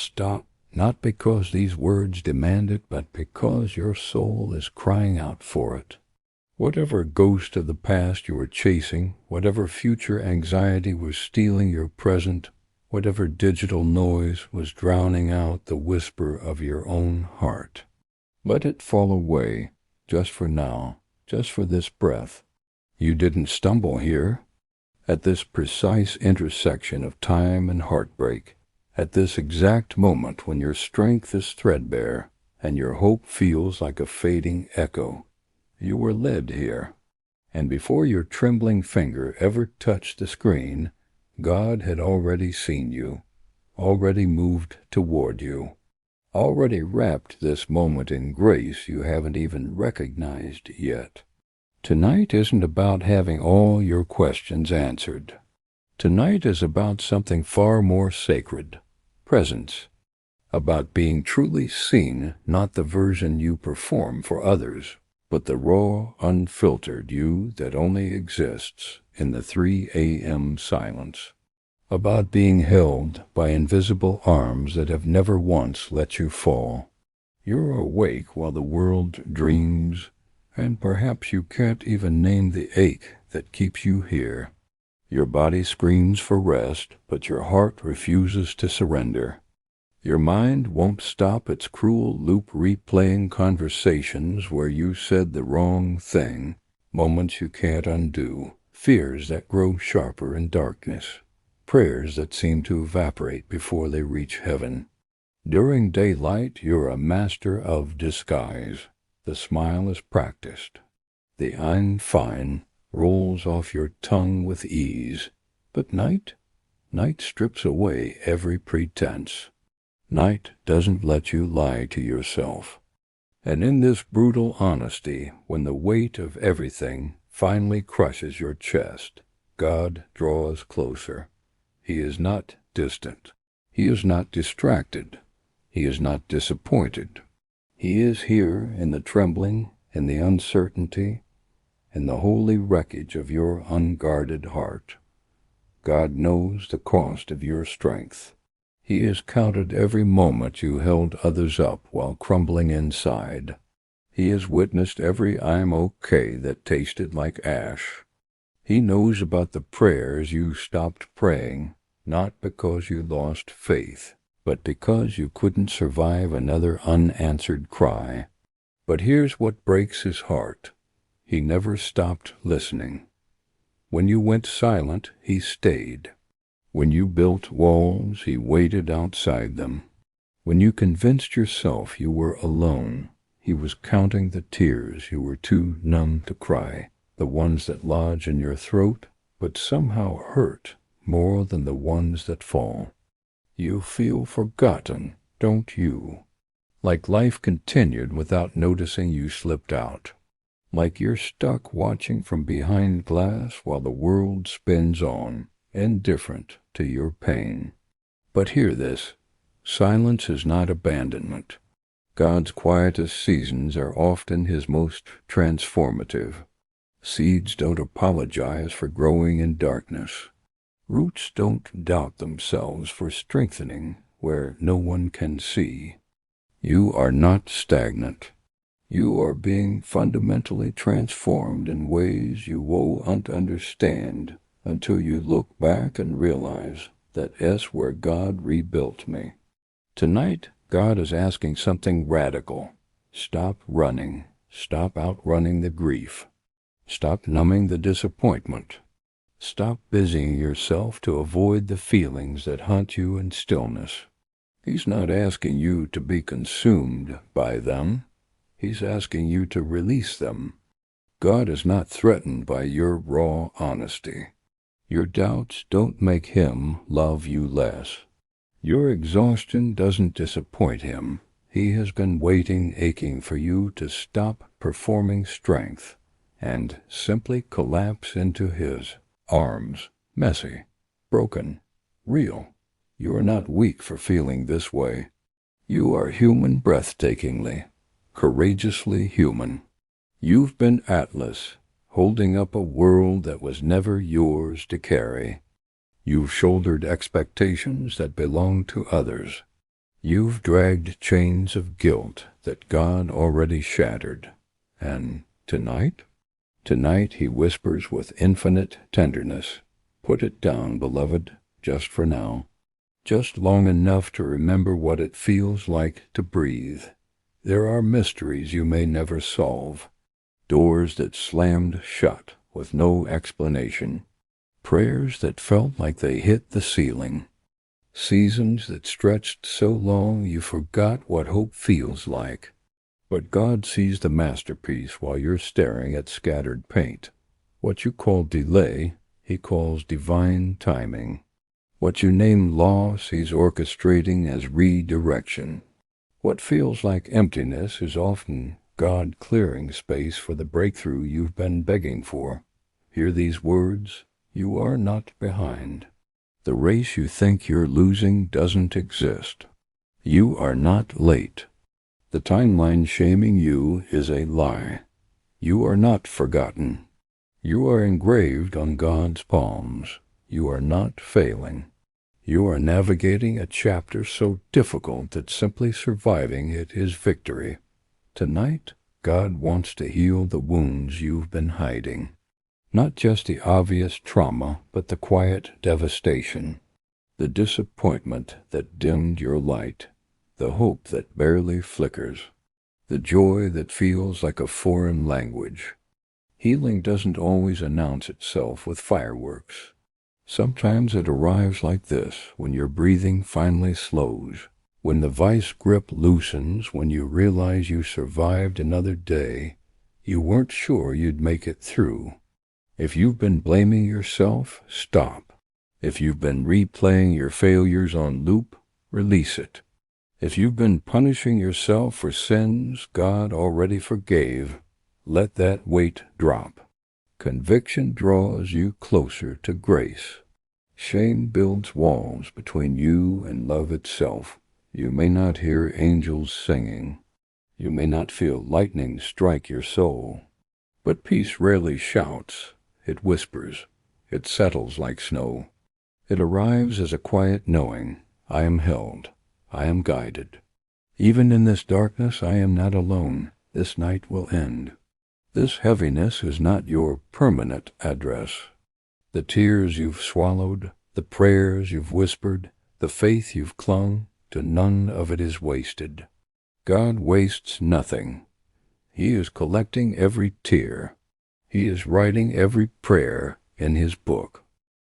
Stop, not because these words demand it, but because your soul is crying out for it. Whatever ghost of the past you were chasing, whatever future anxiety was stealing your present, whatever digital noise was drowning out the whisper of your own heart, let it fall away, just for now, just for this breath. You didn't stumble here. At this precise intersection of time and heartbreak, at this exact moment when your strength is threadbare and your hope feels like a fading echo, you were led here. And before your trembling finger ever touched the screen, God had already seen you, already moved toward you, already wrapped this moment in grace you haven't even recognized yet. Tonight isn't about having all your questions answered. Tonight is about something far more sacred, presence, about being truly seen, not the version you perform for others, but the raw, unfiltered you that only exists in the 3 a.m. silence, about being held by invisible arms that have never once let you fall. You're awake while the world dreams, and perhaps you can't even name the ache that keeps you here. Your body screams for rest, but your heart refuses to surrender. Your mind won't stop its cruel loop replaying conversations where you said the wrong thing, moments you can't undo, fears that grow sharper in darkness, prayers that seem to evaporate before they reach heaven. During daylight, you're a master of disguise. The smile is practiced. The "I'm fine" rolls off your tongue with ease. But night strips away every pretense. Night doesn't let you lie to yourself. And in this brutal honesty, when the weight of everything finally crushes your chest, God draws closer. He is not distant. He is not distracted. He is not disappointed. He is here in the trembling, in the uncertainty, in the holy wreckage of your unguarded heart. God knows the cost of your strength. He has counted every moment you held others up while crumbling inside. He has witnessed every "I'm okay" that tasted like ash. He knows about the prayers you stopped praying, not because you lost faith, but because you couldn't survive another unanswered cry. But here's what breaks his heart. He never stopped listening. When you went silent, he stayed. When you built walls, he waited outside them. When you convinced yourself you were alone, he was counting the tears you were too numb to cry, the ones that lodge in your throat but somehow hurt more than the ones that fall. You feel forgotten, don't you? Like life continued without noticing you slipped out. Like you're stuck watching from behind glass while the world spins on, indifferent to your pain. But hear this. Silence is not abandonment. God's quietest seasons are often his most transformative. Seeds don't apologize for growing in darkness. Roots don't doubt themselves for strengthening where no one can see. You are not stagnant. You are being fundamentally transformed in ways you won't understand until you look back and realize that that's where God rebuilt me. Tonight, God is asking something radical. Stop running. Stop outrunning the grief. Stop numbing the disappointment. Stop busying yourself to avoid the feelings that haunt you in stillness. He's not asking you to be consumed by them. He's asking you to release them. God is not threatened by your raw honesty. Your doubts don't make him love you less. Your exhaustion doesn't disappoint him. He has been waiting, aching for you to stop performing strength and simply collapse into his arms, messy, broken, real. You are not weak for feeling this way. You are human breathtakingly, courageously human. You've been Atlas, holding up a world that was never yours to carry. You've shouldered expectations that belonged to others. You've dragged chains of guilt that God already shattered. And tonight? Tonight he whispers with infinite tenderness, "Put it down, beloved, just for now. Just long enough to remember what it feels like to breathe. There are mysteries you may never solve, doors that slammed shut with no explanation, prayers that felt like they hit the ceiling, seasons that stretched so long you forgot what hope feels like. But God sees the masterpiece while you're staring at scattered paint. What you call delay, he calls divine timing. What you name loss, he's orchestrating as redirection. What feels like emptiness is often God clearing space for the breakthrough you've been begging for. Hear these words: you are not behind. The race you think you're losing doesn't exist. You are not late. The timeline shaming you is a lie. You are not forgotten. You are engraved on God's palms. You are not failing. You are navigating a chapter so difficult that simply surviving it is victory. Tonight, God wants to heal the wounds you've been hiding. Not just the obvious trauma, but the quiet devastation. The disappointment that dimmed your light. The hope that barely flickers. The joy that feels like a foreign language. Healing doesn't always announce itself with fireworks. Sometimes it arrives like this, when your breathing finally slows, when the vice grip loosens, when you realize you survived another day you weren't sure you'd make it through. If you've been blaming yourself, stop. If you've been replaying your failures on loop, release it. If you've been punishing yourself for sins God already forgave, let that weight drop. Conviction draws you closer to grace. Shame builds walls between you and love itself. You may not hear angels singing. You may not feel lightning strike your soul. But peace rarely shouts. It whispers. It settles like snow. It arrives as a quiet knowing. I am held. I am guided. Even in this darkness I am not alone. This night will end. This heaviness is not your permanent address. The tears you've swallowed, the prayers you've whispered, the faith you've clung, to none of it is wasted. God wastes nothing. He is collecting every tear. He is writing every prayer in his book.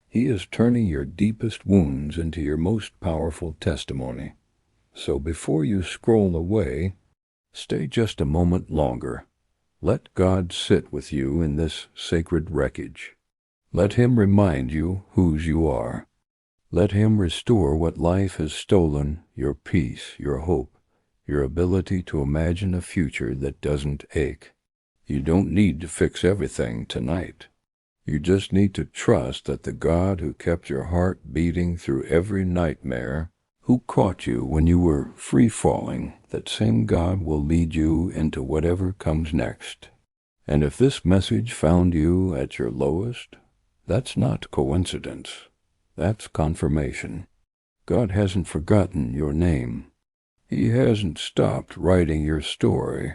He is turning your deepest wounds into your most powerful testimony. So before you scroll away, stay just a moment longer. Let God sit with you in this sacred wreckage. Let him remind you whose you are. Let him restore what life has stolen, your peace, your hope, your ability to imagine a future that doesn't ache. You don't need to fix everything tonight. You just need to trust that the God who kept your heart beating through every nightmare, who caught you when you were free-falling, that same God will lead you into whatever comes next. And if this message found you at your lowest, that's not coincidence. That's confirmation. God hasn't forgotten your name. He hasn't stopped writing your story.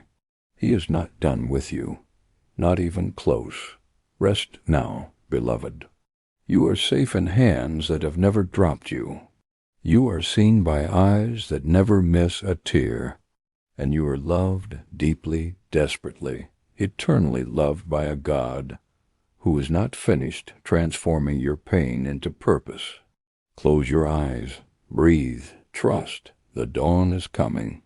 He is not done with you. Not even close. Rest now, beloved. You are safe in hands that have never dropped you. You are seen by eyes that never miss a tear. And you are loved deeply, desperately, eternally loved by a God who is not finished transforming your pain into purpose. Close your eyes, breathe, trust. The dawn is coming.